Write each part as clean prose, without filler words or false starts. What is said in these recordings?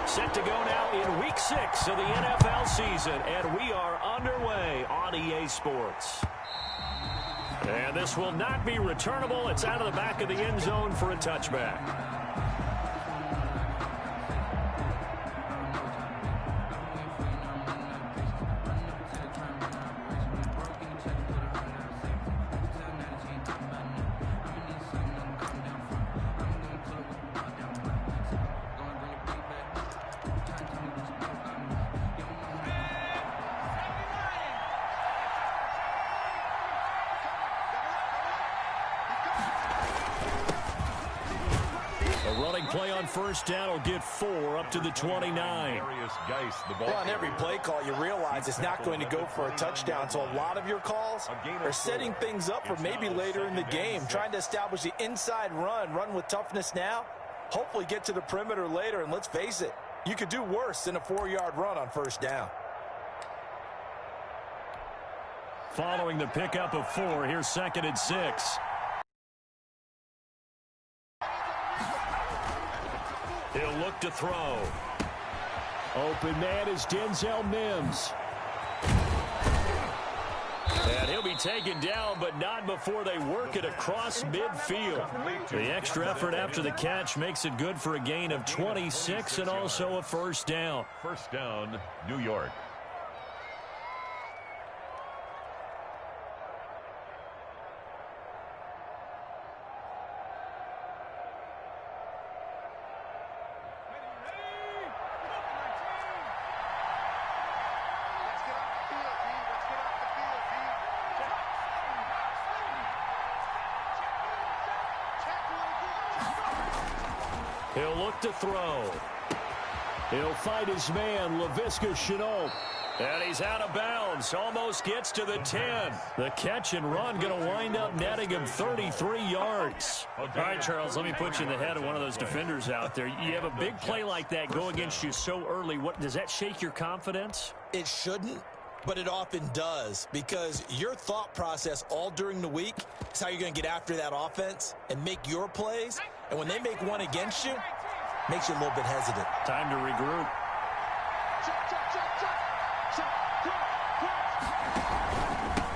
Set to go now in Week 6 of the NFL season, and we are underway on EA Sports. And this will not be returnable. It's out of the back of the end zone for a touchback. Play on first down will get 4 up to the 29. Well, on every play call, you realize it's not going to go for a touchdown. So a lot of your calls are setting things up for maybe later in the game, trying to establish the inside run with toughness now, hopefully get to the perimeter later. And let's face it, you could do worse than a 4-yard run on first down. Following the pickup of 4, here's 2nd and 6. He'll look to throw. Open man is Denzel Mims. And he'll be taken down, but not before they work it across midfield. The extra effort after the catch makes it good for a gain of 26 and also a first down. First down, New York. He'll look to throw. He'll fight his man, Laviska Shenault. And he's out of bounds. Almost gets to the 10. The catch and run going to wind up netting him 33 yards. All right, Charles, let me put you in the head of one of those defenders out there. You have a big play like that go against you so early. What does that shake your confidence? It shouldn't, but it often does, because your thought process all during the week is how you're going to get after that offense and make your plays. And when they make one against you, makes you a little bit hesitant. Time to regroup.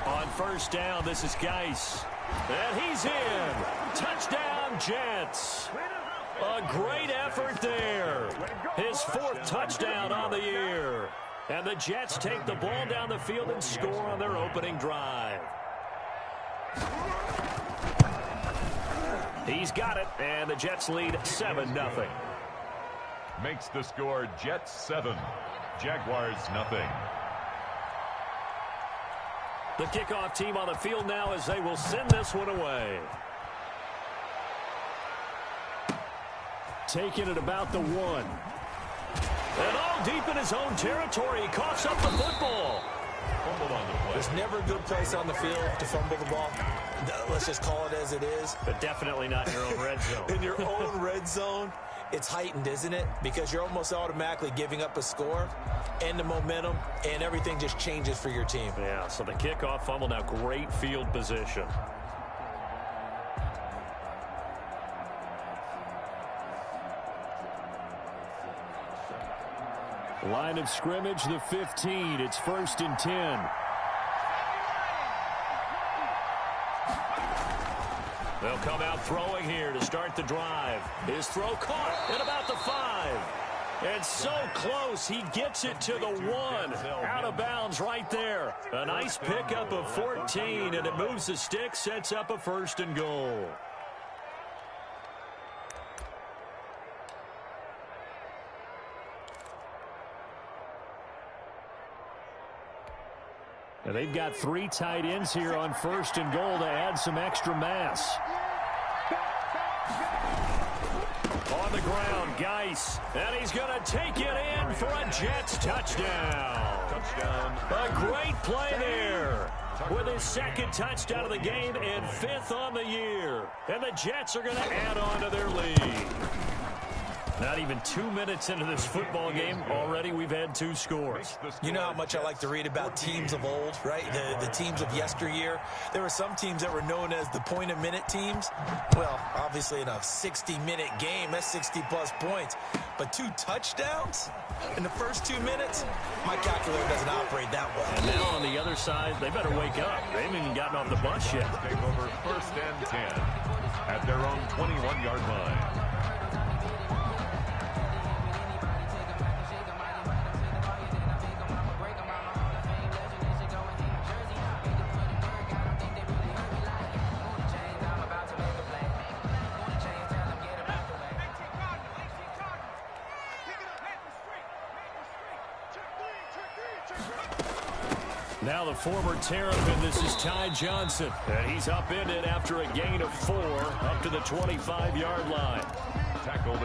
On first down, this is Geis. And he's in. Touchdown, Jets. A great effort there. His 4th touchdown on the year. And the Jets take the ball down the field and score on their opening drive. He's got it, and the Jets lead 7-0. Makes the score Jets 7, Jaguars nothing. The kickoff team on the field now as they will send this one away. Taking it about the 1. And all deep in his own territory, he coughs up the football. Fumbled on the play. There's never a good place on the field to fumble the ball. Let's just call it as it is. But definitely not in your own red zone. In your own red zone, it's heightened, isn't it? Because you're almost automatically giving up a score and the momentum, and everything just changes for your team. Yeah, so the kickoff fumble, now great field position. Line of scrimmage, the 15. It's 1st and 10. They'll come out throwing here to start the drive. His throw caught at about the 5. And so close, he gets it to the 1. Out of bounds right there. A nice pickup of 14, and it moves the stick, sets up a 1st and goal. And they've got 3 tight ends here on 1st and goal to add some extra mass. On the ground, Geis. And he's going to take it in for a Jets touchdown. A great play there. With his 2nd touchdown of the game and 5th on the year. And the Jets are going to add on to their lead. Not even 2 minutes into this football game, already we've had 2 scores. You know how much I like to read about teams of old, right? The teams of yesteryear. There were some teams that were known as the point-a-minute teams. Well, obviously in a 60-minute game, that's 60-plus points. But 2 touchdowns in the first 2 minutes? My calculator doesn't operate that well. And now on the other side, they better wake up. They haven't even gotten off the bus yet. Take over 1st and 10 at their own 21-yard line. Now the former Terrapin, this is Ty Johnson. And he's upended after a gain of 4 up to the 25-yard line.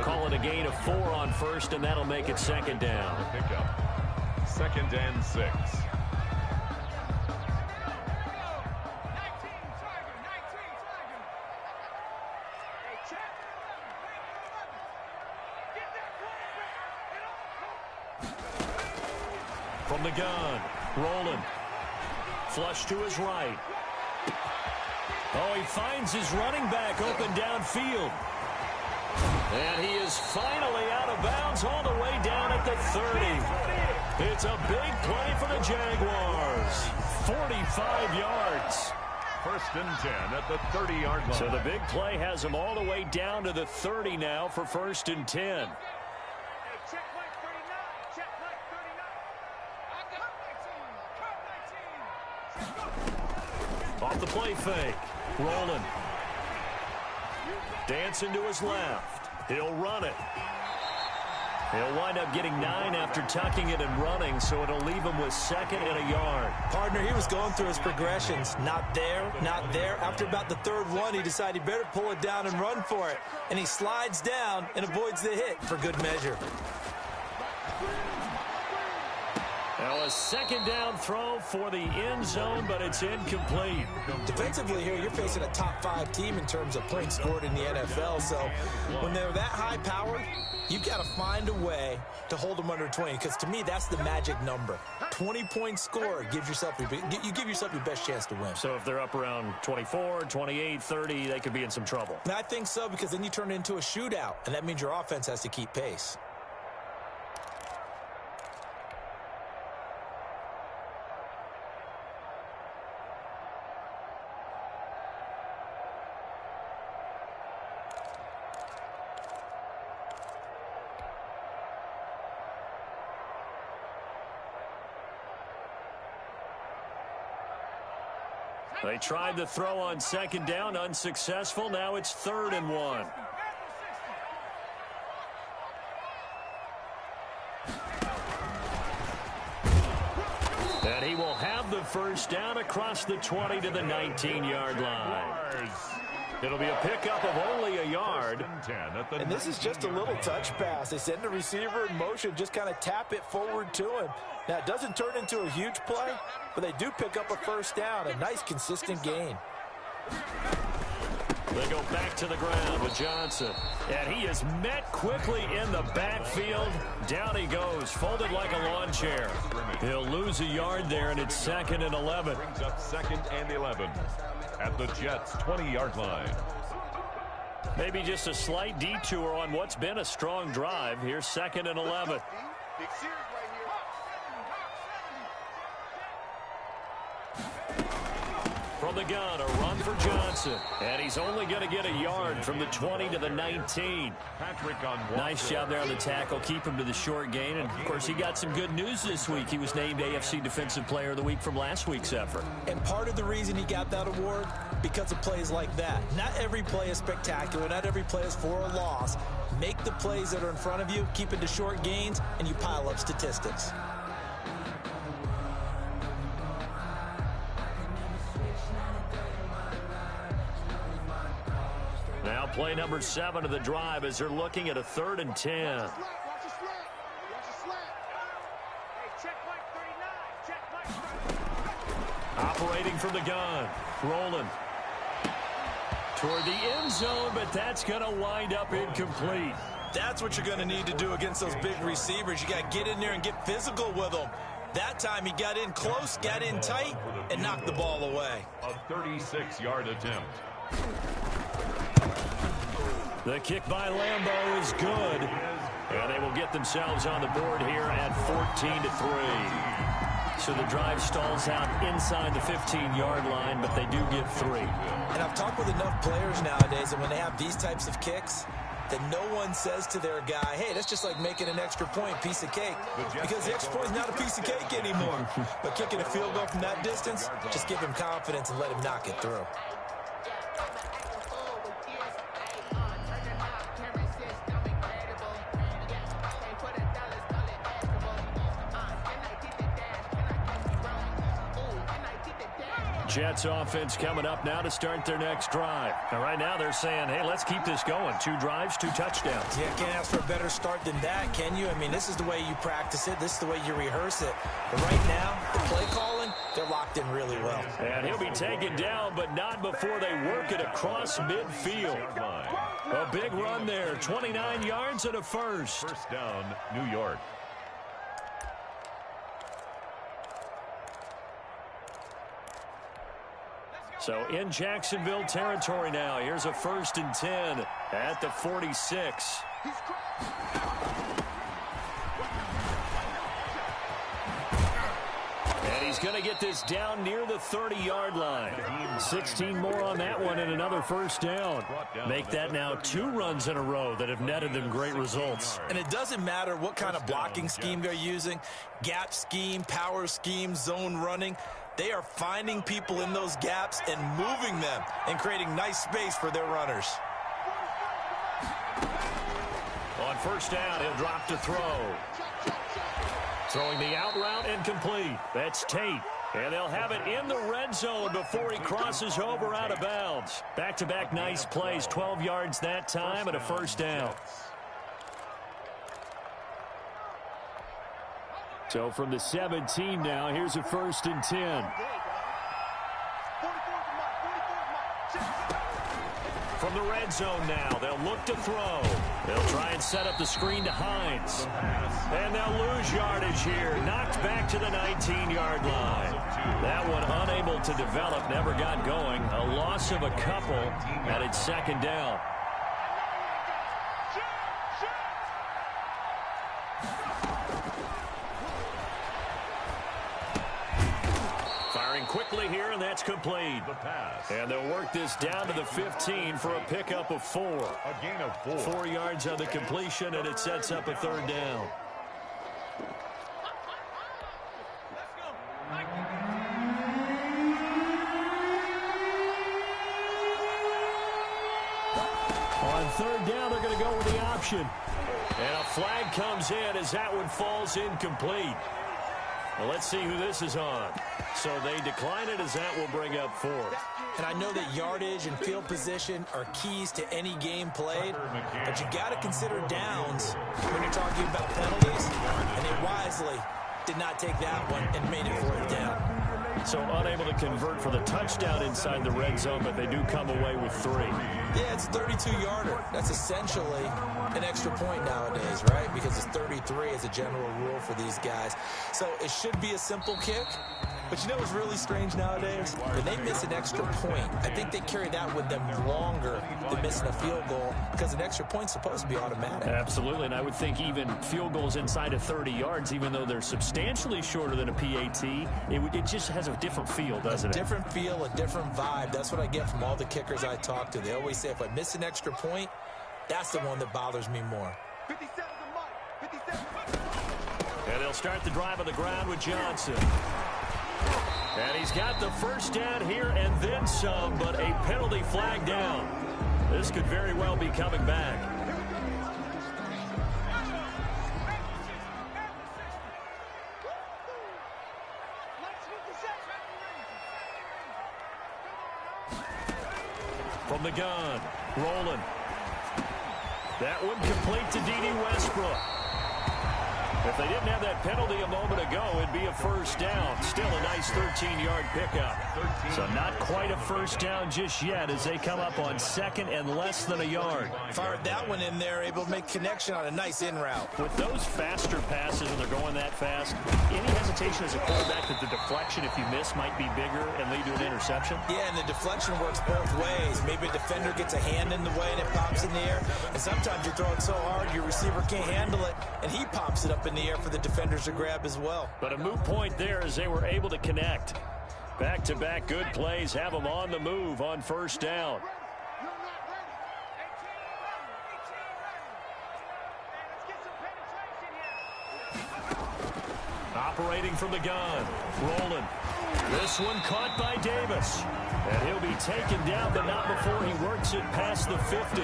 Call it a gain of 4 on first, and that'll make it 2nd down. Pickup. 2nd and 6. From the gun, rolling. Flush to his right. Oh, he finds his running back open downfield. And he is finally out of bounds all the way down at the 30. It's a big play for the Jaguars. 45 yards. 1st and 10 at the 30-yard line. So the big play has him all the way down to the 30 now for 1st and 10. Off the play fake. Rolling. Dancing to his left. He'll run it. He'll wind up getting 9 after tucking it and running, so it'll leave him with 2nd and a yard. Partner, he was going through his progressions. Not there, not there. After about the 3rd one, he decided he better pull it down and run for it. And he slides down and avoids the hit for good measure. Now a 2nd down throw for the end zone, but it's incomplete. Defensively here, you're facing a top 5 team in terms of points scored in the NFL. So when they're that high-powered, you've got to find a way to hold them under 20. Because to me, that's the magic number. 20 points scored gives yourself you give yourself your best chance to win. So if they're up around 24, 28, 30, they could be in some trouble. And I think so, because then you turn it into a shootout, and that means your offense has to keep pace. They tried the throw on 2nd down, unsuccessful. Now it's 3rd and 1. And he will have the 1st down across the 20 to the 19-yard line. It'll be a pickup of only a yard. And this is just a little touch pass. They send the receiver in motion, just kind of tap it forward to him. Now, it doesn't turn into a huge play, but they do pick up a 1st down, a nice, consistent gain. They go back to the ground with Johnson. And he is met quickly in the backfield. Down he goes, folded like a lawn chair. He'll lose a yard there, and it's 2nd and 11. Brings up 2nd and 11 at the Jets' 20-yard line. Maybe just a slight detour on what's been a strong drive. Here's 2nd and 11. From the gun, a run for Johnson. And he's only going to get a yard from the 20 to the 19. Nice job there on the tackle. Keep him to the short gain. And, of course, he got some good news this week. He was named AFC Defensive Player of the Week from last week's effort. And part of the reason he got that award, because of plays like that. Not every play is spectacular. Not every play is for a loss. Make the plays that are in front of you, keep it to short gains, and you pile up statistics. Now play number 7 of the drive as they're looking at a 3rd and 10. Operating from the gun. Rolling. Toward the end zone, but that's going to wind up incomplete. That's what you're going to need to do against those big receivers. You got to get in there and get physical with them. That time he got in close, got in tight, and knocked the ball away. A 36-yard attempt. The kick by Lambeau is good. And they will get themselves on the board here at 14-3. So the drive stalls out inside the 15-yard line, but they do get 3. And I've talked with enough players nowadays, and when they have these types of kicks, that no one says to their guy, hey, that's just like making an extra point, piece of cake. Because the extra point is not a piece of cake anymore. But kicking a field goal from that distance, just give him confidence and let him knock it through. Jets offense coming up now to start their next drive. And right now they're saying, hey, let's keep this going. 2 drives, 2 touchdowns. Yeah, can't ask for a better start than that, can you? I mean, this is the way you practice it. This is the way you rehearse it. But right now, the play calling, they're locked in really well. And he'll be taken down, but not before they work it across midfield. A big run there, 29 yards and a first. First down, New York. So in Jacksonville territory now. Here's a 1st and 10 at the 46. And he's going to get this down near the 30-yard line. 16 more on that one and another first down. Make that now 2 runs in a row that have netted them great results. And it doesn't matter what kind of blocking scheme they're using, gap scheme, power scheme, zone running. They are finding people in those gaps and moving them and creating nice space for their runners. On first down, he'll drop to throw. Throwing the out route and complete. That's Tate. And they'll have it in the red zone before he crosses over out of bounds. Back-to-back nice plays, 12 yards that time and a first down. So from the 17 now, here's a 1st and 10. From the red zone now, they'll look to throw. They'll try and set up the screen to Hines. And they'll lose yardage here. Knocked back to the 19-yard line. That one unable to develop, never got going. A loss of a couple, and it's 2nd down. Quickly here, and that's complete. The pass. And they'll work this down to the 15 for a pickup of 4. A gain of 4. 4 yards on the completion, and it sets up a 3rd down. On 3rd down, they're going to go with the option. And a flag comes in as that one falls incomplete. Well, let's see who this is on. So they decline it as that will bring up 4th. And I know that yardage and field position are keys to any game played, but you got to consider downs when you're talking about penalties. And they wisely did not take that one and made it 4th down. So unable to convert for the touchdown inside the red zone, but they do come away with 3. Yeah, it's a 32-yarder. That's essentially an extra point nowadays, right? Because it's 33 as a general rule for these guys. So it should be a simple kick. But you know what's really strange nowadays? When they miss an extra point, I think they carry that with them longer than missing a field goal because an extra point's supposed to be automatic. Absolutely, and I would think even field goals inside of 30 yards, even though they're substantially shorter than a PAT, it just has a different feel, doesn't it? A different feel, a different vibe. That's what I get from all the kickers I talk to. They always say if I miss an extra point, that's the one that bothers me more. 57 to Mike. 57. And they'll start the drive on the ground with Johnson. And he's got the first down here and then some, but a penalty flag down. This could very well be coming back. From the gun, rolling. That one complete to D.D. Westbrook. If they didn't have that penalty a moment ago, it'd be a first down. Still a nice 13-yard pickup. So not quite a first down just yet as they come up on second and less than a yard. Fired that one in there, able to make connection on a nice in route. With those faster passes and they're going that fast, any hesitation as a quarterback that the deflection, if you miss, might be bigger and lead to an interception? Yeah, and the deflection works both ways. Maybe a defender gets a hand in the way and it pops in the air. And sometimes you're throwing so hard your receiver can't handle it, and he pops it up in the air for the defenders to grab as well. But a moot point there as they were able to connect. Back-to-back good plays have them on the move on first down. Operating from the gun. Rolling. This one caught by Davis. And he'll be taken down, but not before he works it past the 50.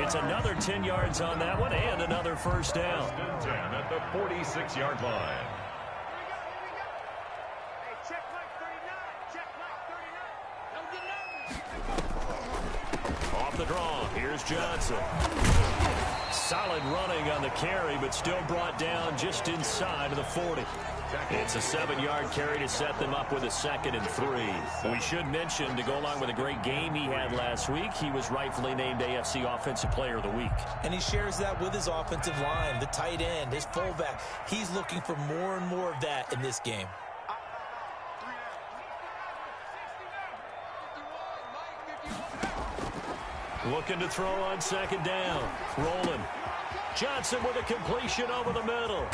It's another 10 yards on that one and another first down. 10 at the 46-yard line. Off the draw, here's Johnson. Solid running on the carry, but still brought down just inside of the 40. It's a 7-yard carry to set them up with a 2nd and 3. We should mention, to go along with a great game he had last week, he was rightfully named AFC Offensive Player of the Week. And he shares that with his offensive line, the tight end, his fullback. He's looking for more and more of that in this game. Looking to throw on 2nd down. Rolling. Johnson with a completion over the middle.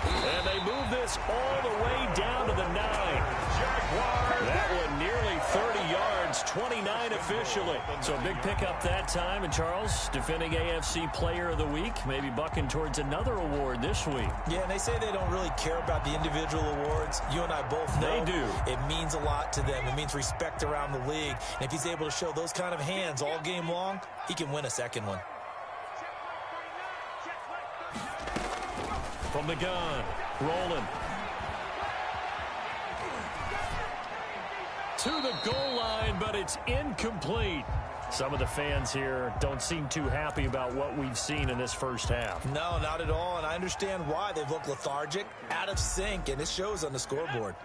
And they move this all the way down to the 9. That one nearly 30 yards, 29 officially. So a big pickup that time. And Charles, defending AFC Player of the Week, maybe bucking towards another award this week. Yeah, and they say they don't really care about the individual awards. You and I both know they do. It means a lot to them. It means respect around the league. And if he's able to show those kind of hands all game long, he can win a second one. From the gun, rolling. To the goal line, but it's incomplete. Some of the fans here don't seem too happy about what we've seen in this first half. No, not at all, and I understand why. They've looked lethargic, out of sync, and it shows on the scoreboard.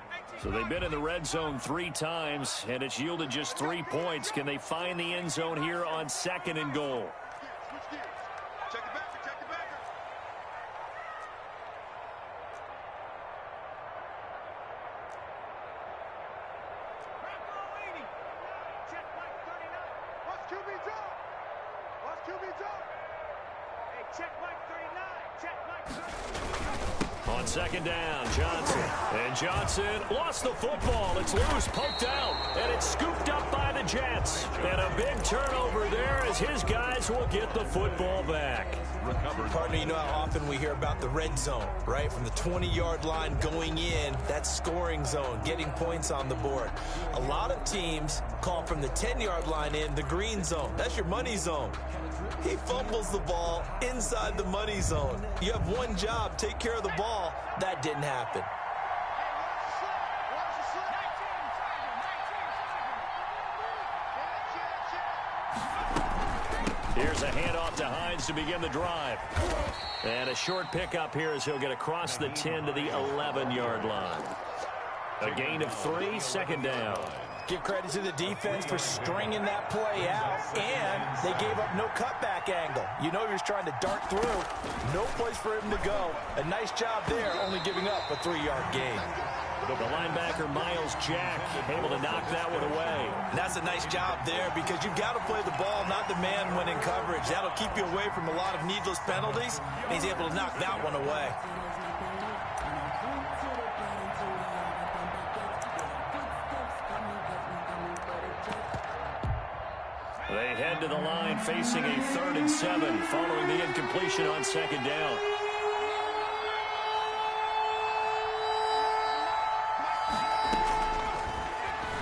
So they've been in the red zone 3 times, and it's yielded just 3 points. Can they find the end zone here on 2nd and goal? On 2nd down, Johnson. And Johnson lost the football. It's loose, poked out, and it's scooped up by the Jets. And a big turnover there as his guys will get the football back. Partner, you know how often we hear about the red zone, right? From the 20-yard line going in, that's scoring zone, getting points on the board. A lot of teams call from the 10-yard line in the green zone. That's your money zone. He fumbles the ball inside the money zone. You have one job, take care of the ball. That didn't happen. Here's a handoff to Hines to begin the drive. And a short pickup here as he'll get across the 10 to the 11-yard line. A gain of 3, 2nd down. Give credit to the defense for stringing that play out, and they gave up no cutback angle. You know you're trying to dart through. No place for him to go. A nice job there, only giving up a 3-yard gain. The linebacker, Miles Jack, able to knock that one away. And that's a nice job there because you've got to play the ball, not the man when in coverage. That'll keep you away from a lot of needless penalties, and he's able to knock that one away. They head to the line facing a 3rd and 7 following the incompletion on 2nd down.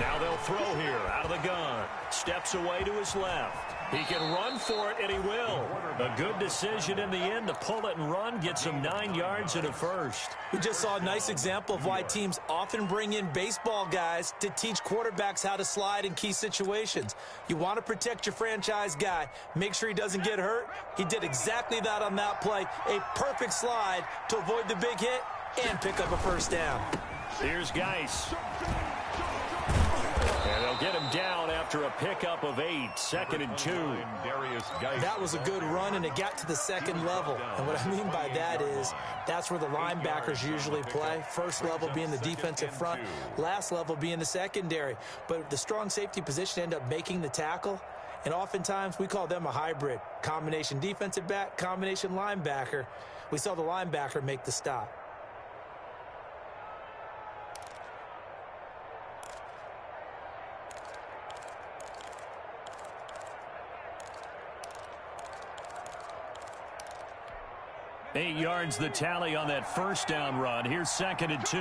Now they'll throw here out of the gun. Steps away to his left. He can run for it, and he will. A good decision in the end to pull it and run, gets him 9 yards and a first. We just saw a nice example of why teams often bring in baseball guys to teach quarterbacks how to slide in key situations. You want to protect your franchise guy. Make sure he doesn't get hurt. He did exactly that on that play. A perfect slide to avoid the big hit and pick up a first down. Here's Geis. And they'll get him down after a pickup of 8, 2nd and 2. That was a good run, and it got to the second level. And what I mean by that is that's where the linebackers usually play. First level being the defensive front, last level being the secondary. But the strong safety position ended up making the tackle. And oftentimes we call them a hybrid. Combination defensive back, combination linebacker. We saw the linebacker make the stop. Eight yards the tally on that first down run. Here's 2nd and 2.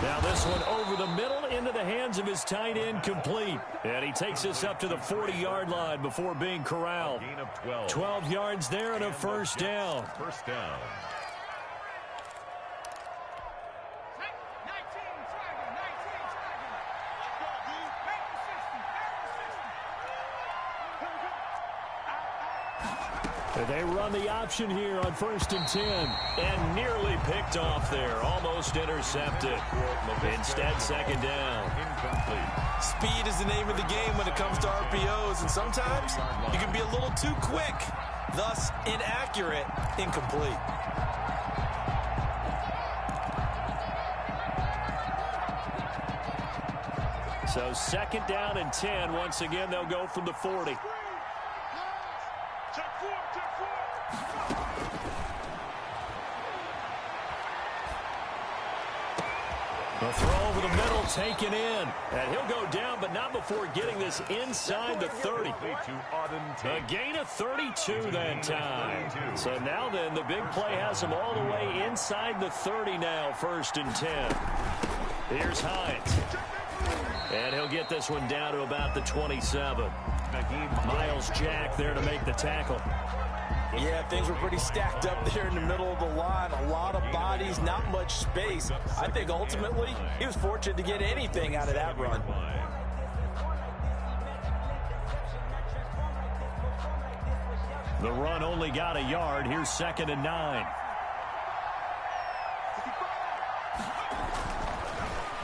Now this one over the middle into the hands of his tight end, complete. And he takes us up to the 40-yard line before being corralled. 12 yards there and a first down. First down. They run the option here on 1st and 10. And nearly picked off there. Almost intercepted. Instead, 2nd down. Incomplete. Speed is the name of the game when it comes to RPOs, and sometimes you can be a little too quick, thus inaccurate, incomplete. So 2nd down and 10. Once again, they'll go from the 40. The throw over the middle taken in. And he'll go down, but not before getting this inside the 30. A gain of 32 that time. So now then, the big play has him all the way inside the 30 now, 1st and 10. Here's Hines. And he'll get this one down to about the 27. Miles Jack there to make the tackle. Yeah, things were pretty stacked up there in the middle of the line. A lot of bodies, not much space. I think ultimately he was fortunate to get anything out of that run. The run only got a yard. Here's 2nd and 9.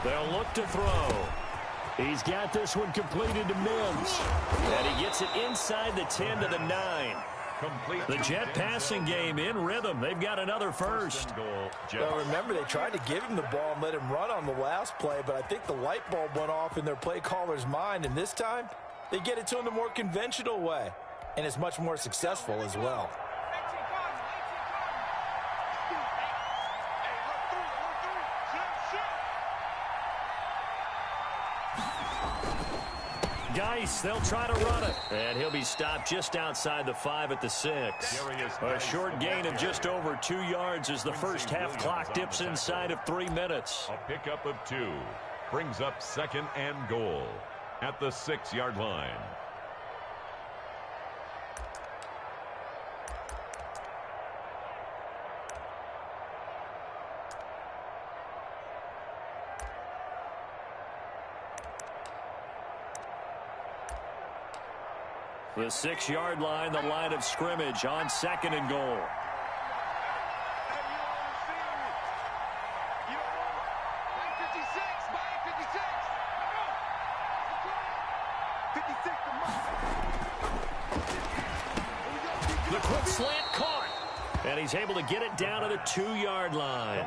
They'll look to throw. He's got this one completed to Mims. And he gets it inside the 10 to the 9. The Jet passing game in rhythm. They've got another first. Well, remember, they tried to give him the ball and let him run on the last play, but I think the light bulb went off in their play caller's mind, and this time they get it to him the more conventional way, and it's much more successful as well. Geis, they'll try to run it. And he'll be stopped just outside the 5 at the 6. A short gain of just over 2 yards as the first half clock dips inside of 3 minutes. A pickup of 2 brings up 2nd and goal at the 6-yard line. The 6-yard line, the line of scrimmage on 2nd and goal. The quick slant caught. And he's able to get it down to the 2-yard line.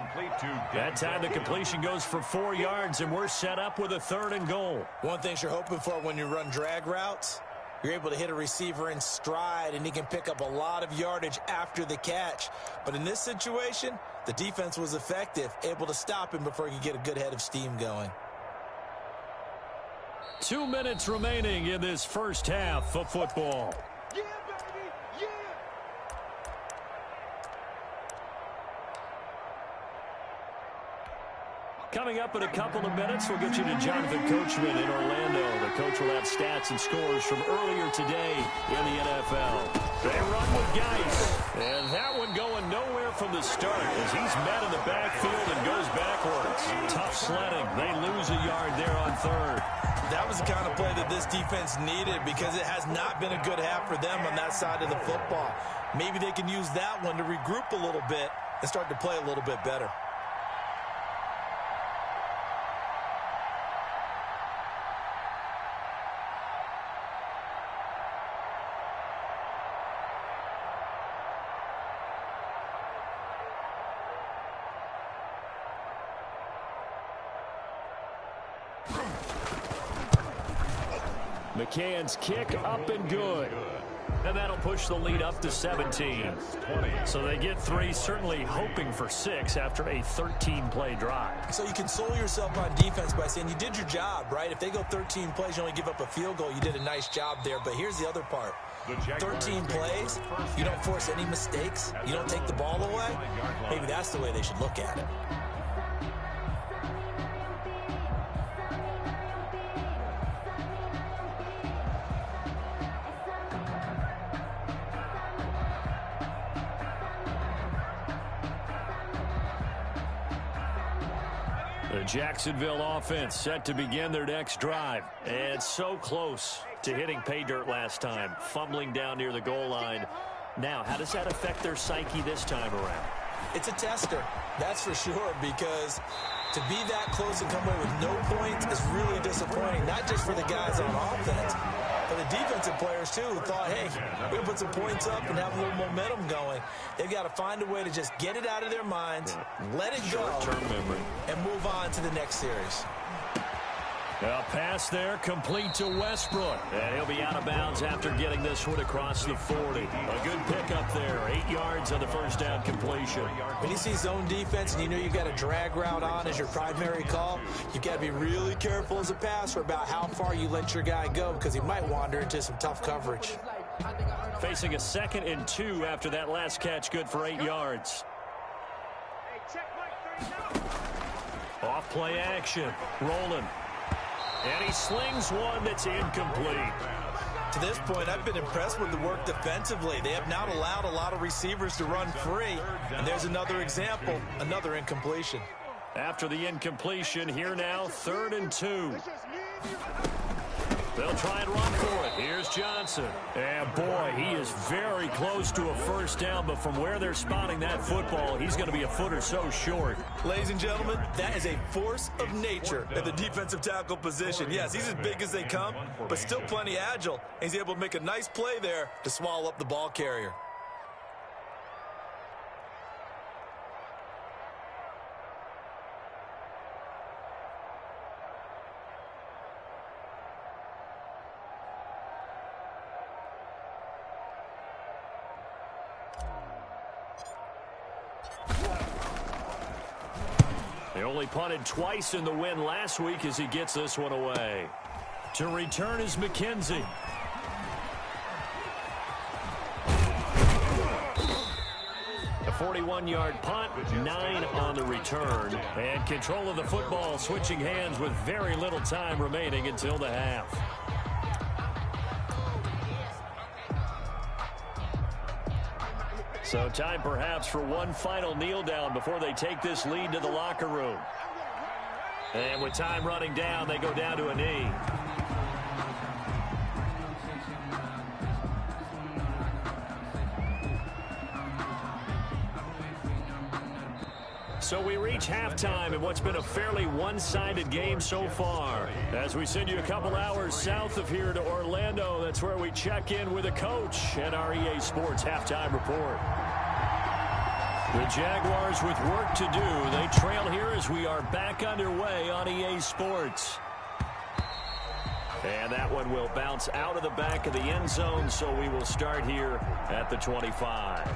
That time the completion goes for 4 yards, and we're set up with a 3rd and goal. One thing you're hoping for when you run drag routes, you're able to hit a receiver in stride, and he can pick up a lot of yardage after the catch. But in this situation, the defense was effective, able to stop him before he could get a good head of steam going. 2 minutes remaining in this first half of football. Yeah, baby, yeah. Coming up in a couple of minutes, we'll get you to Jonathan Coachman in Orlando. The coach will have stats and scores from earlier today in the NFL. They run with Geis. And that one going nowhere from the start as he's met in the backfield and goes backwards. Tough sledding. They lose a yard there on third. That was the kind of play that this defense needed because it has not been a good half for them on that side of the football. Maybe they can use that one to regroup a little bit and start to play a little bit better. McCann's kick up and good. And that'll push the lead up to 17. So they get 3, certainly hoping for 6 after a 13-play drive. So you console yourself on defense by saying you did your job, right? If they go 13 plays, you only give up a field goal, you did a nice job there. But here's the other part. 13 plays, you don't force any mistakes, you don't take the ball away. Maybe that's the way they should look at it. The Jacksonville offense set to begin their next drive. And so close to hitting pay dirt last time, fumbling down near the goal line. Now, how does that affect their psyche this time around? It's a tester, that's for sure, because to be that close and come away with no points is really disappointing, not just for the guys on offense, but the defensive players, too, who thought, hey, we're going to put some points up and have a little momentum going. They've got to find a way to just get it out of their minds, let it go, short-term memory, and move on to the next series. A pass there, complete to Westbrook. And he'll be out of bounds after getting this one across the 40. A good pickup there, 8 yards on the first down completion. When you see zone defense and you know you've got a drag route on as your primary call, you've got to be really careful as a passer about how far you let your guy go because he might wander into some tough coverage. Facing a 2nd and 2 after that last catch, good for 8 yards. Off play action, rolling. And he slings one that's incomplete. To this point, I've been impressed with the work defensively. They have not allowed a lot of receivers to run free. And there's another example, another incompletion. After the incompletion, here now, 3rd and 2. They'll try and run for it. Here's Johnson. And boy, he is very close to a first down, but from where they're spotting that football, he's going to be a foot or so short. Ladies and gentlemen, that is a force of nature at the defensive tackle position. Yes, he's as big as they come, but still plenty agile. He's able to make a nice play there to swallow up the ball carrier. They only punted twice in the win last week as he gets this one away. To return is McKenzie. A 41-yard punt, 9 on the return. And control of the football switching hands with very little time remaining until the half. So time perhaps for one final kneel down before they take this lead to the locker room. And with time running down, they go down to a knee. So we reach halftime in what's been a fairly one-sided game so far. As we send you a couple hours south of here to Orlando, that's where we check in with a coach at our EA Sports Halftime Report. The Jaguars with work to do. They trail here as we are back underway on EA Sports. And that one will bounce out of the back of the end zone, so we will start here at the 25.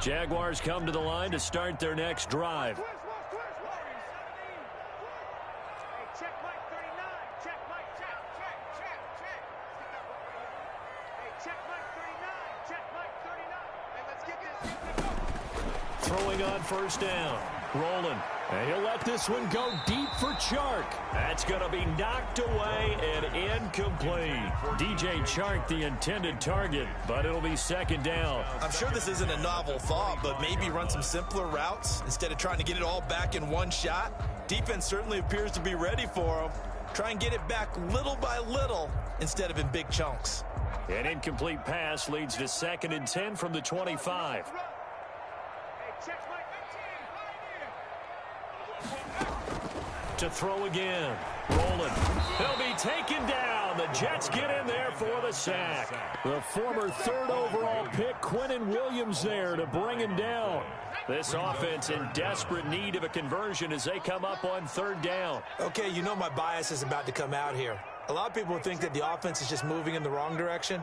Jaguars come to the line to start their next drive. check Mike 39. Check Mike 39. Hey, let's get this. Throwing on first down. Rolling. And he'll let this one go deep for Chark. That's going to be knocked away and incomplete. DJ Chark, the intended target, but it'll be second down. I'm sure this isn't a novel thought, but maybe run some simpler routes instead of trying to get it all back in one shot. Defense certainly appears to be ready for him. Try and get it back little by little instead of in big chunks. An incomplete pass leads to 2nd and 10 from the 25. Hey, check Mike 15. To throw again. Rolling. He'll be taken down. The Jets get in there for the sack. The former 3rd overall pick, Quinnen Williams, there to bring him down. This offense in desperate need of a conversion as they come up on 3rd down. Okay, you know my bias is about to come out here. A lot of people think that the offense is just moving in the wrong direction.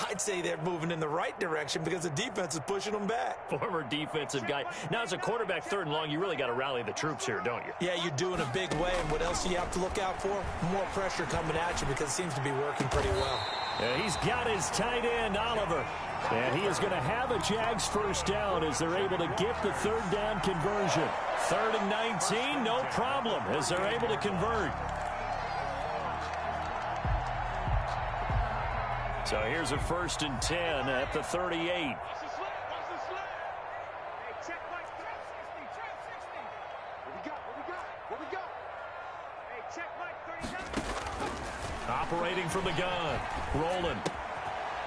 I'd say they're moving in the right direction because the defense is pushing them back. Former defensive guy. Now, as a quarterback 3rd and long, you really got to rally the troops here, don't you? Yeah, you do in a big way. And what else do you have to look out for? More pressure coming at you because it seems to be working pretty well. Yeah, he's got his tight end, Oliver. And he is going to have a Jags first down as they're able to get the 3rd down conversion. 3rd and 19, no problem as they're able to convert. So here's a 1st and 10 at the 38. Watch the slip. Watch the slip. Hey, check Mike 360. Check 60. What we got? Hey, check Mike 39. Operating from the gun. Rolling.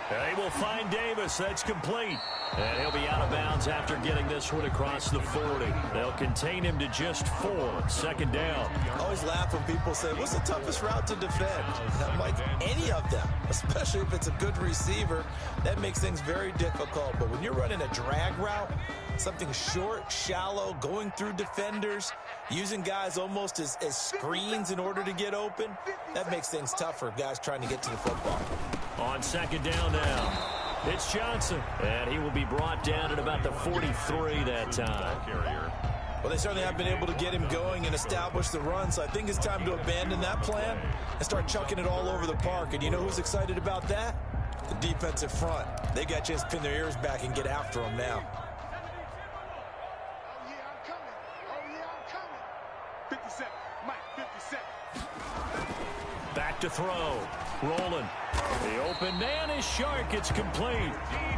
They will find Davis. That's complete. And he'll be out of bounds after getting this one across the 40. They'll contain him to just 4. 2nd down. I always laugh when people say, what's the toughest route to defend? And I'm like, any of them, especially if it's a good receiver. That makes things very difficult. But when you're running a drag route, something short, shallow, going through defenders, using guys almost as screens in order to get open, that makes things tough for guys trying to get to the football. On 2nd down now. It's Johnson, and he will be brought down at about the 43 that time. Well, they certainly have been able to get him going and establish the run, so I think it's time to abandon that plan and start chucking it all over the park. And you know who's excited about that? The defensive front. They got a chance to pin their ears back and get after him now. Oh, yeah, I'm coming. 57. Mike, 57. Back to throw. Rolling. The open man is Shark. It's complete.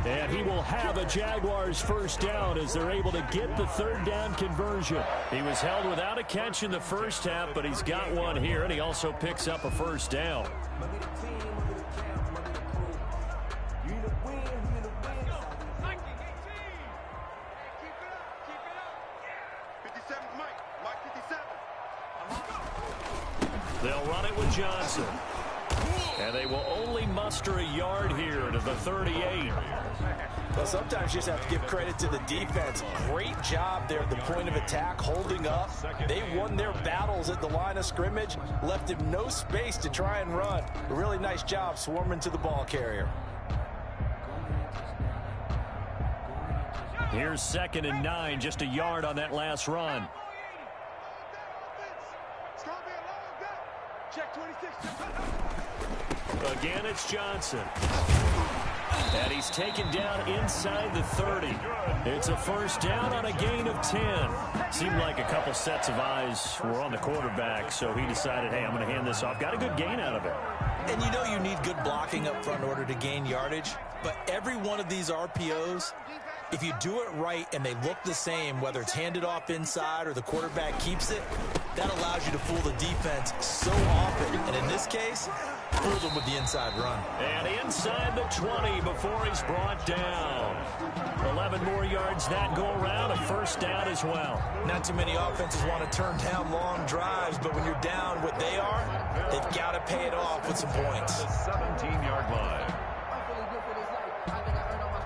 And he will have a Jaguars first down as they're able to get the 3rd down conversion. He was held without a catch in the first half, but he's got one here, and he also picks up a first down. They'll run it with Johnson. And they will only muster a yard here to the 38. Well, sometimes you just have to give credit to the defense. Great job there at the point of attack, holding up. They won their battles at the line of scrimmage, left him no space to try and run. A really nice job swarming to the ball carrier. Here's 2nd and 9, just a yard on that last run. Check 26. Again, it's Johnson. And he's taken down inside the 30. It's a first down on a gain of 10. Seemed like a couple sets of eyes were on the quarterback, so he decided, hey, I'm going to hand this off. Got a good gain out of it. And you know you need good blocking up front in order to gain yardage, but every one of these RPOs, if you do it right and they look the same, whether it's handed off inside or the quarterback keeps it, that allows you to fool the defense so often. And in this case, fooled them with the inside run. And inside the 20 before he's brought down. 11 more yards that go around, a first down as well. Not too many offenses want to turn down long drives, but when you're down what they are, they've got to pay it off with some points. The 17-yard line.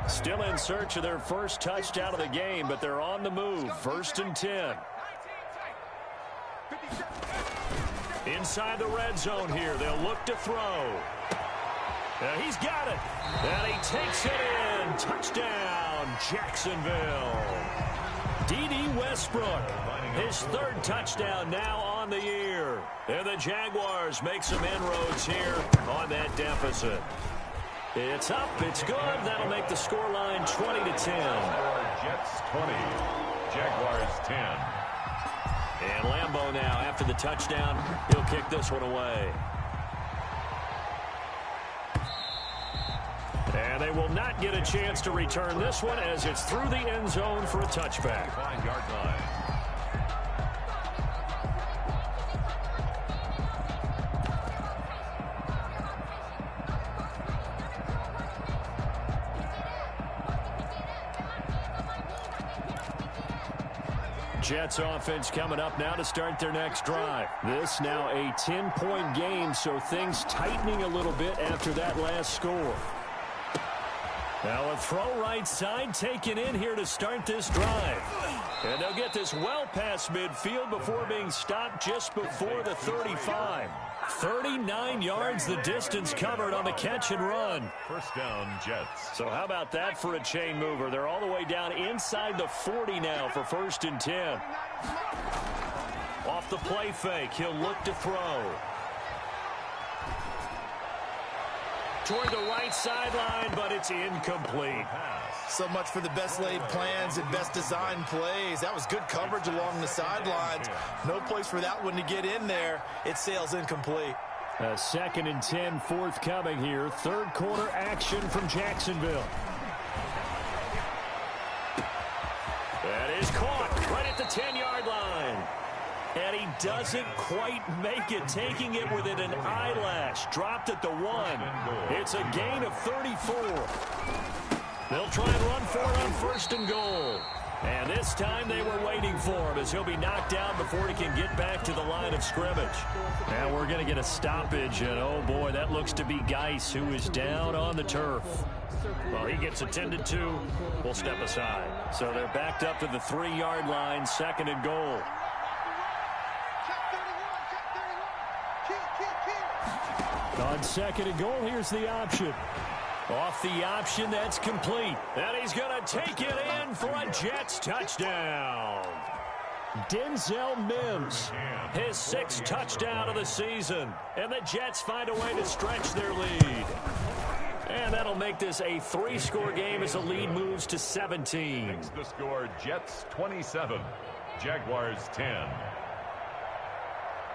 Still in search of their first touchdown of the game, but they're on the move. 1st and 10. Inside the red zone here. They'll look to throw. He's got it. And he takes it in. Touchdown, Jacksonville. D.D. Westbrook, his 3rd touchdown now on the year. And the Jaguars make some inroads here on that deficit. It's up. It's good. That'll make the scoreline 20-10. Jets 20, Jaguars 10. And Lambeau now, after the touchdown, he'll kick this one away. And they will not get a chance to return this one as it's through the end zone for a touchback. 5-yard line. Jets offense coming up now to start their next drive. This now a 10-point game, so things tightening a little bit after that last score. Now a throw right side taken in here to start this drive. And they'll get this well past midfield before being stopped just before the 35. 39 yards the distance covered on the catch and run. First down, Jets. So how about that for a chain mover? They're all the way down inside the 40 now for 1st and 10. Off the play fake, he'll look to throw. Toward the right sideline, but it's incomplete. So much for the best laid plans and best designed plays. That was good coverage along the sidelines. No place for that one to get in there. It sails incomplete. 2nd and 10 forthcoming here. 3rd quarter action from Jacksonville. That is caught right at the 10-yard line. And he doesn't quite make it, taking it within an eyelash. Dropped at the 1. It's a gain of 34. They'll try and run for it on 1st and goal. And this time they were waiting for him as he'll be knocked down before he can get back to the line of scrimmage. And we're going to get a stoppage, and oh boy, that looks to be Geis, who is down on the turf. Well, he gets attended to. We'll step aside. So they're backed up to the 3-yard line, 2nd and goal. On 2nd and goal, here's the option. Off the option, that's complete. And he's going to take it in for a Jets touchdown. Denzel Mims, his 6th touchdown of the season. And the Jets find a way to stretch their lead. And that'll make this a 3-score game as the lead moves to 17. Makes the score Jets 27, Jaguars 10.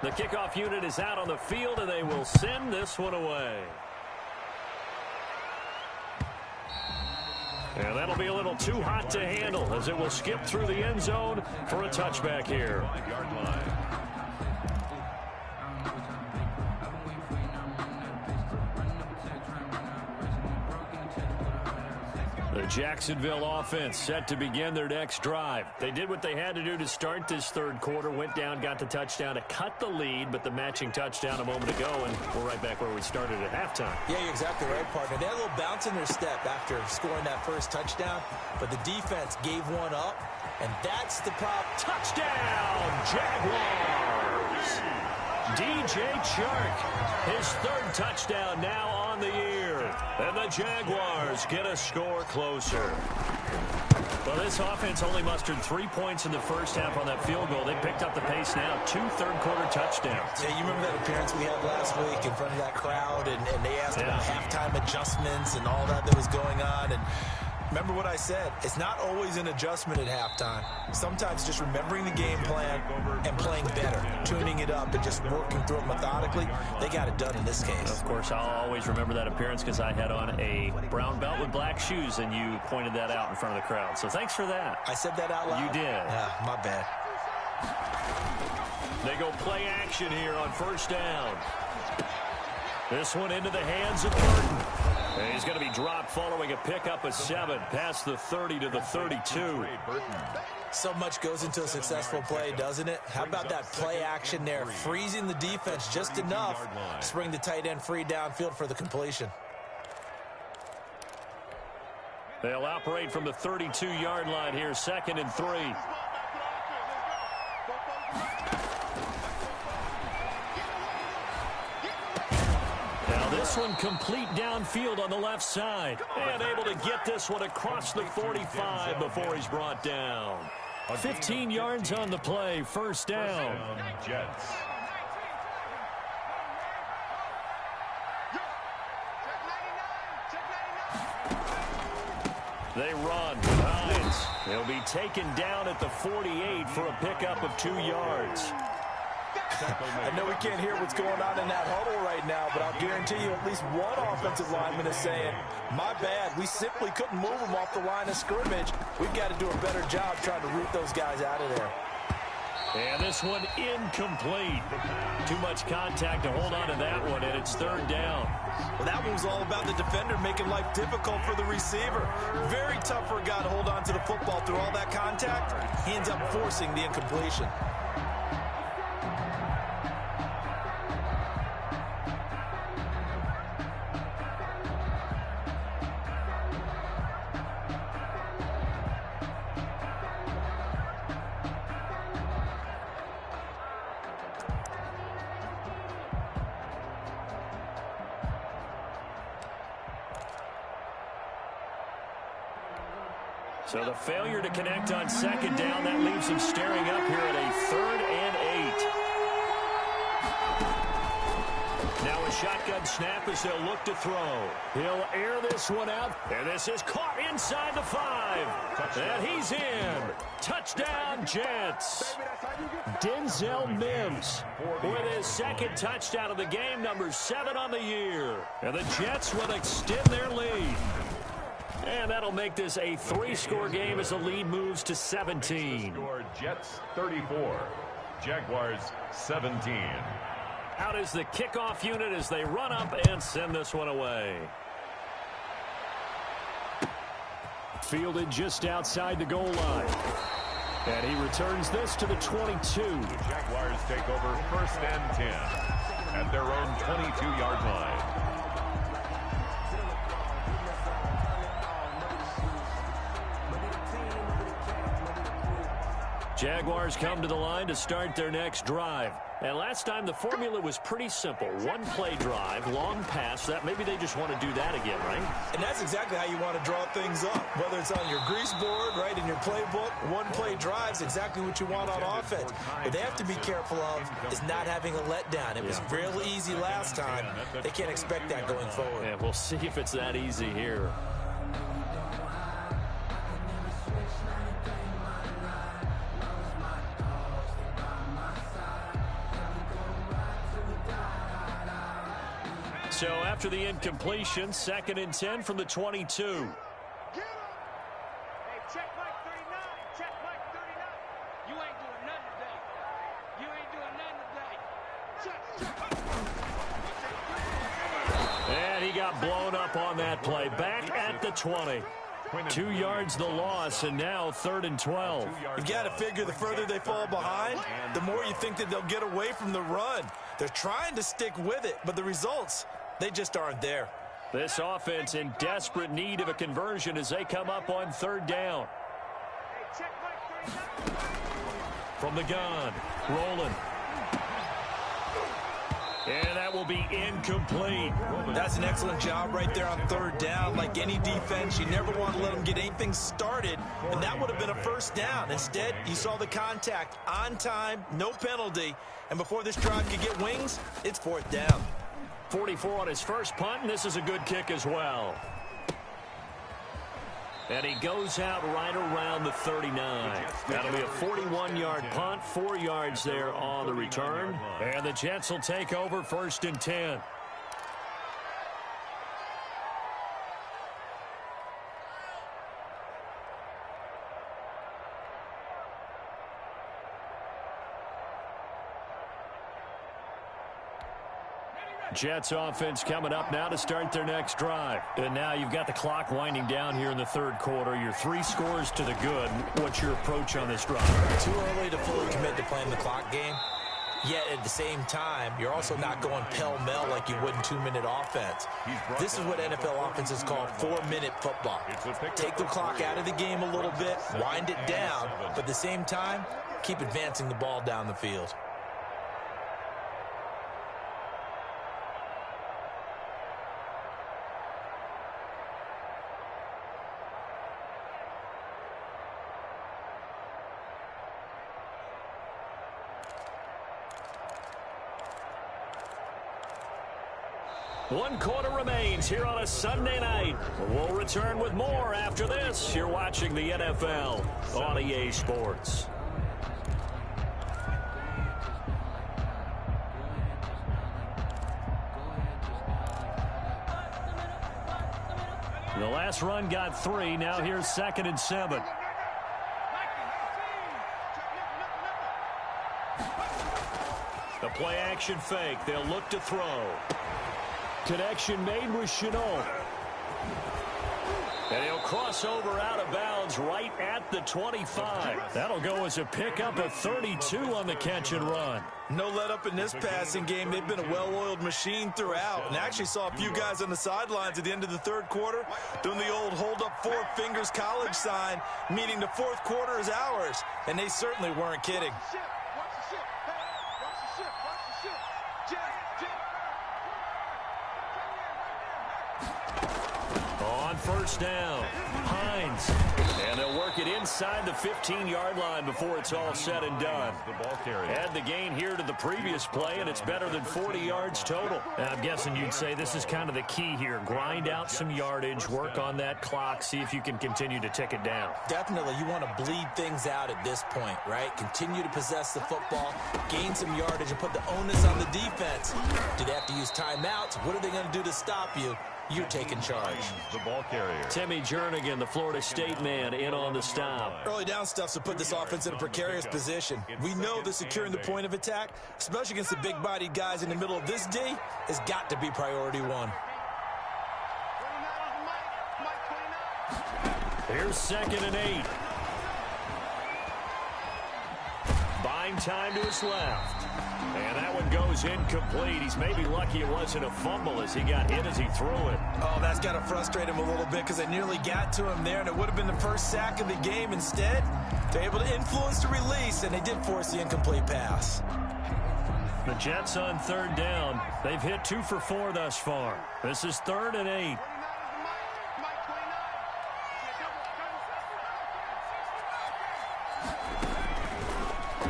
The kickoff unit is out on the field, and they will send this one away. And that'll be a little too hot to handle as it will skip through the end zone for a touchback here. 5-yard line. The Jacksonville offense set to begin their next drive. They did what they had to do to start this 3rd quarter, went down, got the touchdown to cut the lead, but the matching touchdown a moment ago, and we're right back where we started at halftime. Yeah, you're exactly right, partner. They had a little bounce in their step after scoring that first touchdown, but the defense gave one up, and that's the problem. Touchdown, Jaguars! DJ Chark, his 3rd touchdown now on the year. And the Jaguars get a score closer. Well, this offense only mustered 3 points in the first half on that field goal. They picked up the pace now, 2 third-quarter touchdowns. Yeah, you remember that appearance we had last week in front of that crowd, and they asked about halftime adjustments and all that was going on, and remember what I said. It's not always an adjustment at halftime. Sometimes just remembering the game plan and playing better, tuning it up and just working through it methodically. They got it done in this case. Of course, I'll always remember that appearance because I had on a brown belt with black shoes, and you pointed that out in front of the crowd. So thanks for that. I said that out loud? You did. Yeah, my bad. They go play action here on 1st down. This one into the hands of Burton. And he's going to be dropped following a pickup of 7 past the 30 to the 32. So much goes into a successful play, doesn't it? How about that play action there, freezing the defense just enough to bring the tight end free downfield for the completion. They'll operate from the 32-yard line here, 2nd and 3. This one complete downfield on the left side. And able to get this one across the 45 before he's brought down. 15 yards on the play, 1st down. Jets. Check 99. Check They run. Hines. He'll be taken down at the 48 for a pickup of 2 yards. I know we can't hear what's going on in that huddle right now, but I'll guarantee you at least one offensive lineman is saying, my bad, we simply couldn't move them off the line of scrimmage. We've got to do a better job trying to root those guys out of there. And this one incomplete. Too much contact to hold on to that one, and it's 3rd down. Well, that one was all about the defender making life difficult for the receiver. Very tough for a guy to hold on to the football through all that contact. He ends up forcing the incompletion. So the failure to connect on 2nd down, that leaves him staring up here at a 3rd and 8. Now a shotgun snap as they'll look to throw. He'll air this one out, and this is caught inside the 5. And he's in. Touchdown, Jets. Denzel Mims with his 2nd touchdown of the game, number 7 on the year. And the Jets will extend their lead. And that'll make this a 3-score game as the lead moves to 17. Score Jets 34, Jaguars 17. Out is the kickoff unit as they run up and send this one away. Fielded just outside the goal line. And he returns this to the 22. The Jaguars take over 1st and 10 at their own 22-yard line. Jaguars come to the line to start their next drive. And last time the formula was pretty simple. 1-play drive, long pass. That maybe they just want to do that again, right? And that's exactly how you want to draw things up. Whether it's on your grease board, right, in your playbook, 1-play drive's exactly what you want on offense. What they have to be careful of is not having a letdown. It was real easy last time. They can't expect that going forward. Yeah, we'll see if it's that easy here. So after the incompletion, 2nd and 10 from the 22. Get him! Hey, check Mike 39. Check Mike 39. You ain't doing nothing today. You ain't doing nothing today. Check. And he got blown up on that play. Back at the 20. 2 yards the loss, and now 3rd and 12. You got to figure the further they fall behind, the more you think that they'll get away from the run. They're trying to stick with it, but the results, they just aren't there. This offense in desperate need of a conversion as they come up on 3rd down. Hey, check Mike 39. From the gun, rolling. And that will be incomplete. That's an excellent job right there on 3rd down. Like any defense, you never want to let them get anything started, and that would have been a 1st down. Instead, you saw the contact on time, no penalty, and before this drive could get wings, it's 4th down. 44 on his first punt, and this is a good kick as well. And he goes out right around the 39. That'll be a 41-yard punt, 4 yards there on the return. And the Jets will take over 1st and 10. Jets offense coming up now to start their next drive. And now you've got the clock winding down here in the 3rd quarter. You're 3 scores to the good. What's your approach on this drive? Too early to fully commit to playing the clock game. Yet at the same time, you're also not going pell-mell like you would in 2-minute offense. This is what NFL offenses call 4-minute football. Take the clock out of the game a little bit, wind it down, but at the same time, keep advancing the ball down the field. 1 quarter remains here on a Sunday night. We'll return with more after this. You're watching the NFL on EA Sports. The last run got 3. Now here's 2nd and 7. The play action fake. They'll look to throw. Connection made with Shenault. And he'll cross over out of bounds right at the 25. That'll go as a pickup of 32 on the catch and run. No let up in this passing game. They've been a well-oiled machine throughout. And actually saw a few guys on the sidelines at the end of the 3rd quarter doing the old hold up 4 fingers college sign, meaning the 4th quarter is ours. And they certainly weren't kidding. On 1st down, Hines. And they'll work it inside the 15-yard line before it's all said and done. Add the gain here to the previous play, and it's better than 40 yards total. And I'm guessing you'd say this is kind of the key here. Grind out some yardage, work on that clock, see if you can continue to tick it down. Definitely, you want to bleed things out at this point, right? Continue to possess the football, gain some yardage, and put the onus on the defense. Do they have to use timeouts? What are they going to do to stop you? You're taking charge. The ball carrier. Timmy Jernigan, the Florida State man, in on the stop. Early down stuff's to put this offense in a precarious position. We know that securing the point of attack, especially against the big-bodied guys in the middle of this D, has got to be priority 1. Here's 2nd and 8. Buying time to his left. And that one goes incomplete. He's maybe lucky it wasn't a fumble as he got hit as he threw it. Oh, that's got to frustrate him a little bit because they nearly got to him there, and it would have been the first sack of the game. Instead, they're able to influence the release, and they did force the incomplete pass. The Jets on 3rd down. They've hit 2 for 4 thus far. This is 3rd and 8.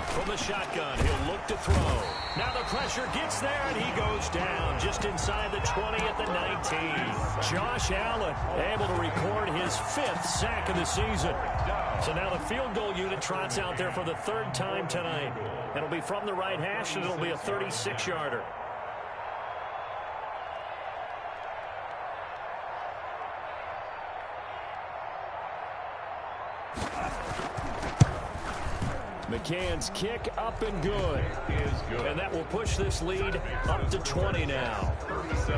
From the shotgun, he'll look to throw. Now the pressure gets there, and he goes down just inside the 20 at the 19. Josh Allen able to record his 5th sack of the season. So now the field goal unit trots out there for the 3rd time tonight. It'll be from the right hash, and it'll be a 36-yarder. McCann's kick up and good. And that will push this lead up to 20 now.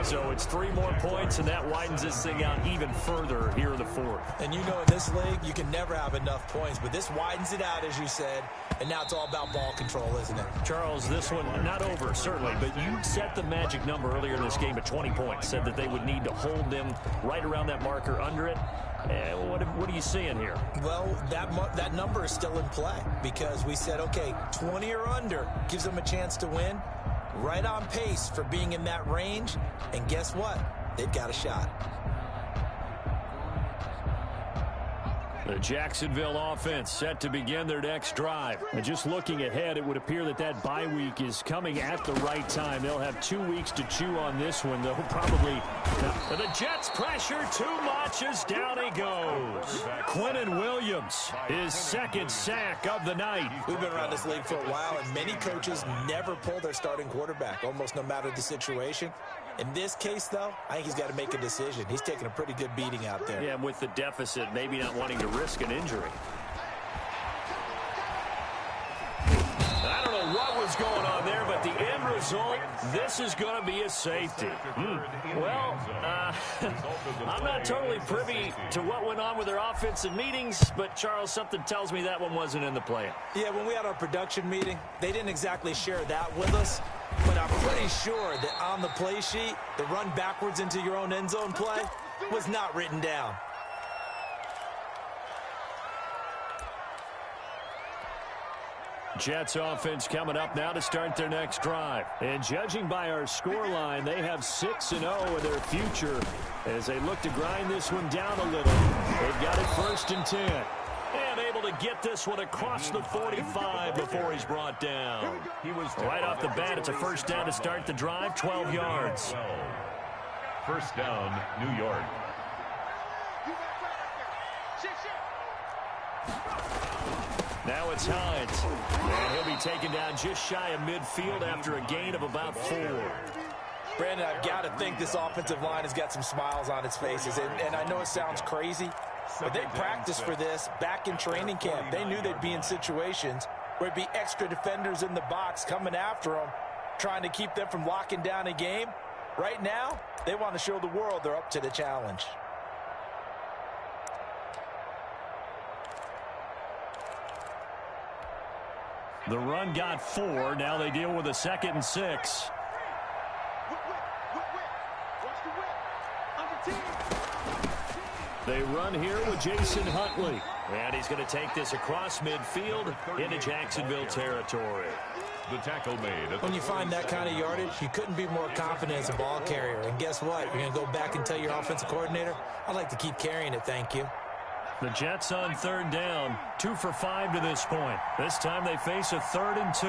So it's 3 more points, and that widens this thing out even further here in the 4th. And you know in this league, you can never have enough points, but this widens it out, as you said, and now it's all about ball control, isn't it? Charles, this one not over, certainly, but you set the magic number earlier in this game at 20 points, said that they would need to hold them right around that marker under it. What are you seeing here? Well, that number is still in play because we said, okay, 20 or under gives them a chance to win. Right on pace for being in that range. And guess what? They've got a shot. The Jacksonville offense set to begin their next drive. And just looking ahead, it would appear that that bye week is coming at the right time. They'll have 2 weeks to chew on this one, though, probably. And the Jets pressure too much as down he goes. Quinnen Williams, his 2nd sack of the night. We've been around this league for a while, and many coaches never pull their starting quarterback, almost no matter the situation. In this case, though, I think he's got to make a decision. He's taking a pretty good beating out there. Yeah, with the deficit, maybe not wanting to risk an injury. I don't know what was going on there, but the end result, this is going to be a safety. Well, I'm not totally privy to what went on with their offensive meetings, but, Charles, something tells me that one wasn't in the plan. Yeah, when we had our production meeting, they didn't exactly share that with us. But I'm pretty sure that on the play sheet, the run backwards into your own end zone play was not written down. Jets offense coming up now to start their next drive. And judging by our scoreline, they have 6-0 in their future as they look to grind this one down a little. They've got it 1st and 10. And able to get this one across the 45 before he's brought down. Right off the bat, it's a 1st down to start the drive, 12 yards. First down, New York. Now it's Hines. And he'll be taken down just shy of midfield after a gain of about 4. Brandon, I've got to think this offensive line has got some smiles on its faces. And I know it sounds crazy, but they practiced for this back in training camp. They knew they'd be in situations where there'd be extra defenders in the box coming after them, trying to keep them from locking down a game. Right now, they want to show the world they're up to the challenge. The run got 4. Now they deal with a 2nd and 6. They run here with Jason Huntley. And he's going to take this across midfield into Jacksonville territory. The tackle made. When you find that kind of yardage, you couldn't be more confident as a ball carrier. And guess what? You're going to go back and tell your offensive coordinator, I'd like to keep carrying it, thank you. The Jets on 3rd down, 2 for 5 to this point. This time they face a 3rd and 2.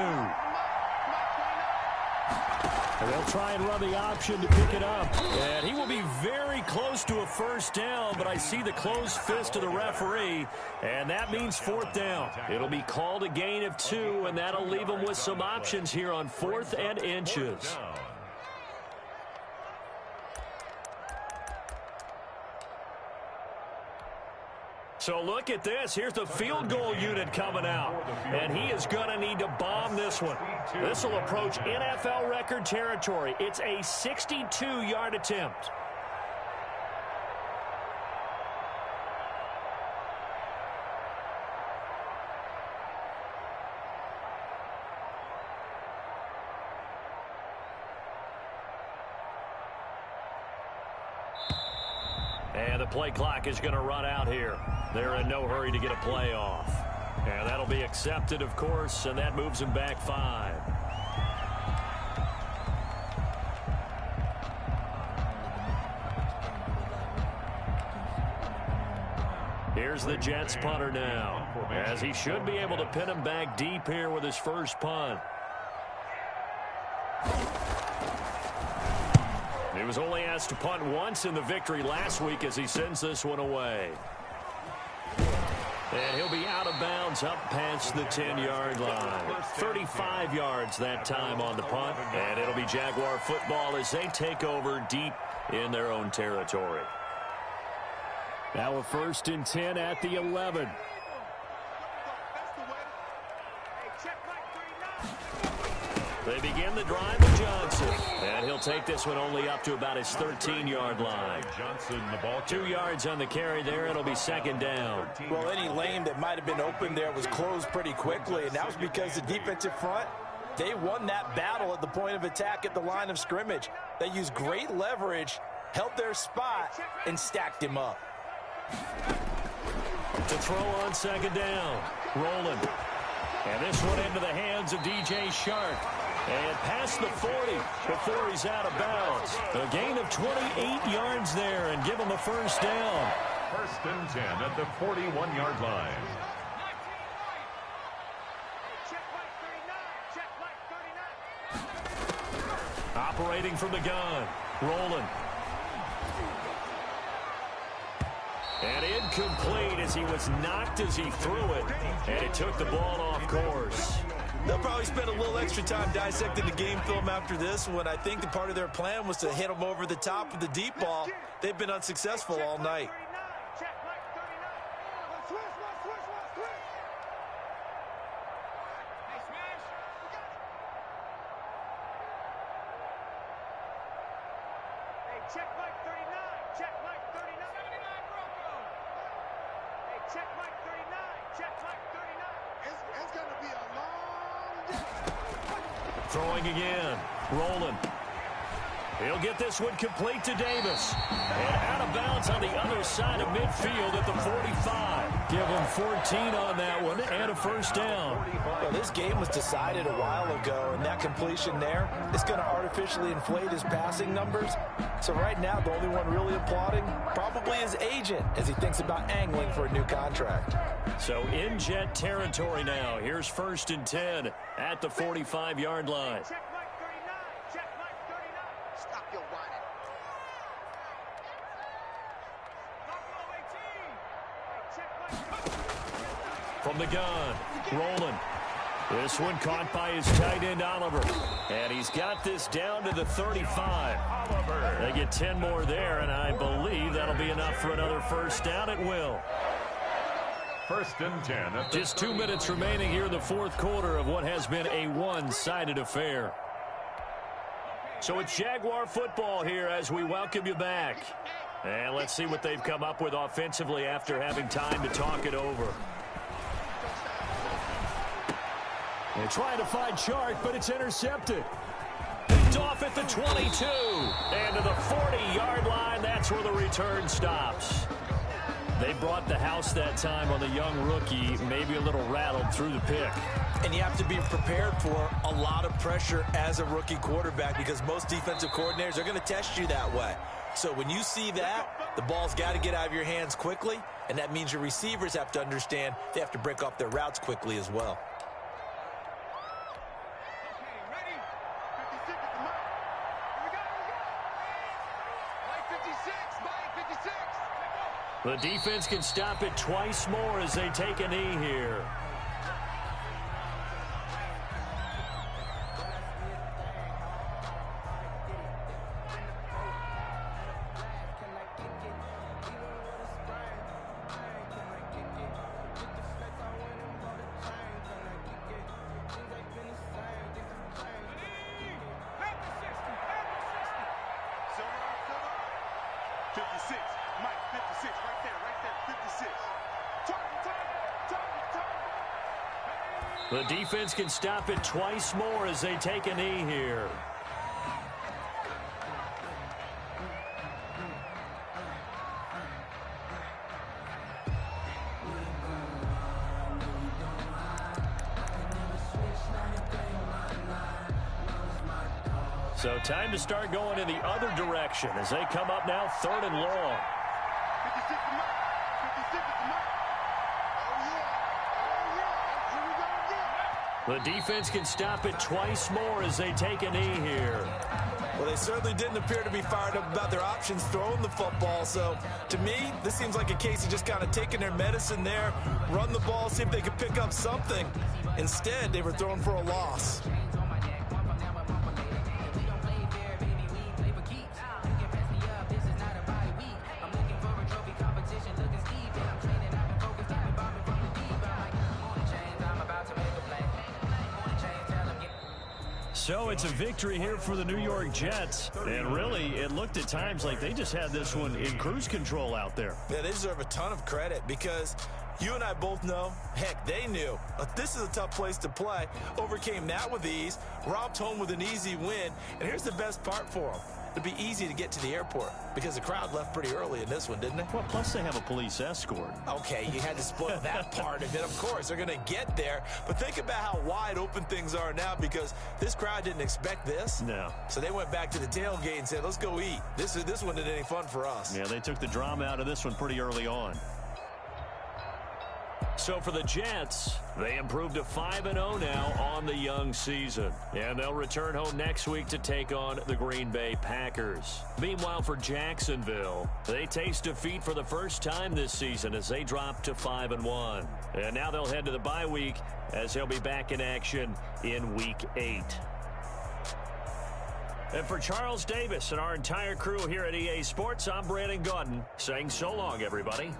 And they'll try and run the option to pick it up. And he will be very close to a first down, but I see the closed fist of the referee, and that means 4th down. It'll be called a gain of 2, and that'll leave them with some options here on 4th and inches. So look at this. Here's the field goal unit coming out. And he is going to need to bomb this one. This will approach NFL record territory. It's a 62-yard attempt. And the play clock is going to run out here. They're in no hurry to get a play off. And that'll be accepted, of course, and that moves them back 5. Here's the Jets punter now, as he should be able to pin him back deep here with his first punt. He was only asked to punt once in the victory last week as he sends this one away. And he'll be out of bounds up past the 10-yard line. 35 yards that time on the punt. And it'll be Jaguar football as they take over deep in their own territory. Now a 1st and 10 at the 11. They begin the drive with Johnson. And he'll take this one only up to about his 13-yard line. Johnson, the ball 2 yards on the carry there. It'll be 2nd down. Well, any lane that might have been open there was closed pretty quickly, and that was because the defensive front, they won that battle at the point of attack at the line of scrimmage. They used great leverage, held their spot, and stacked him up. To throw on 2nd down. Rolling. And this one into the hands of DJ Shark. And past the 40 before he's out of bounds. A gain of 28 yards there and give him a first down. 1st and 10 at the 41-yard line. Operating from the gun. Rolling. And incomplete as he was knocked as he threw it. And it took the ball off course. They'll probably spend a little extra time dissecting the game film after this one. I think the part of their plan was to hit them over the top of the deep ball. They've been unsuccessful all night. Check Mike 39. Check Mike 39. 79 Bronco. Hey, check Mike 39. Check Mike 39. It's going to be a long day. Throwing again. Rolling. He'll get this one complete to Davis. And out of bounds on the other side of midfield at the 45. Give him 14 on that one and a first down. Well, this game was decided a while ago, and that completion there is going to artificially inflate his passing numbers. So right now, the only one really applauding probably his agent as he thinks about angling for a new contract. So in Jet territory now. Here's 1st and 10 at the 45-yard line. Check Mike 39. Check Mike 39. Stop your whining. from the gun. Rolling. This one caught by his tight end, Oliver. And he's got this down to the 35. Oliver. They get 10 more there, and I believe that'll be enough for another first down. It will. 1st and 10. Just 2 minutes remaining here in the fourth quarter of what has been a one-sided affair. So it's Jaguar football here as we welcome you back. And let's see what they've come up with offensively after having time to talk it over. They're trying to find Chark, but it's intercepted. Picked off at the 22. And to the 40-yard line, that's where the return stops. They brought the house that time on the young rookie, maybe a little rattled through the pick. And you have to be prepared for a lot of pressure as a rookie quarterback because most defensive coordinators are going to test you that way. So when you see that, the ball's got to get out of your hands quickly, and that means your receivers have to understand they have to break off their routes quickly as well. The defense can stop it twice more as they take a knee here. The defense can stop it twice more as they take a knee here. So time to start going in the other direction as they come up now 3rd and long. The defense can stop it twice more as they take a knee here. Well, they certainly didn't appear to be fired up about their options throwing the football. So, to me, this seems like a case of just kind of taking their medicine there, run the ball, see if they could pick up something. Instead, they were throwing for a loss. So it's a victory here for the New York Jets. And really, it looked at times like they just had this one in cruise control out there. Yeah, they deserve a ton of credit because you and I both know, heck, they knew. This is a tough place to play. Overcame that with ease, romped home with an easy win. And here's the best part for them. It'd be easy to get to the airport because the crowd left pretty early in this one, didn't it? Well, plus they have a police escort. Okay, you had to split that part of it. Of course, they're going to get there. But think about how wide open things are now because this crowd didn't expect this. No. So they went back to the tailgate and said, let's go eat. This one isn't any fun for us. Yeah, they took the drama out of this one pretty early on. So for the Jets, they improved to 5-0 now on the young season. And they'll return home next week to take on the Green Bay Packers. Meanwhile, for Jacksonville, they taste defeat for the first time this season as they drop to 5-1. And now they'll head to the bye week as they'll be back in action in Week 8. And for Charles Davis and our entire crew here at EA Sports, I'm Brandon Gaudin saying so long, everybody.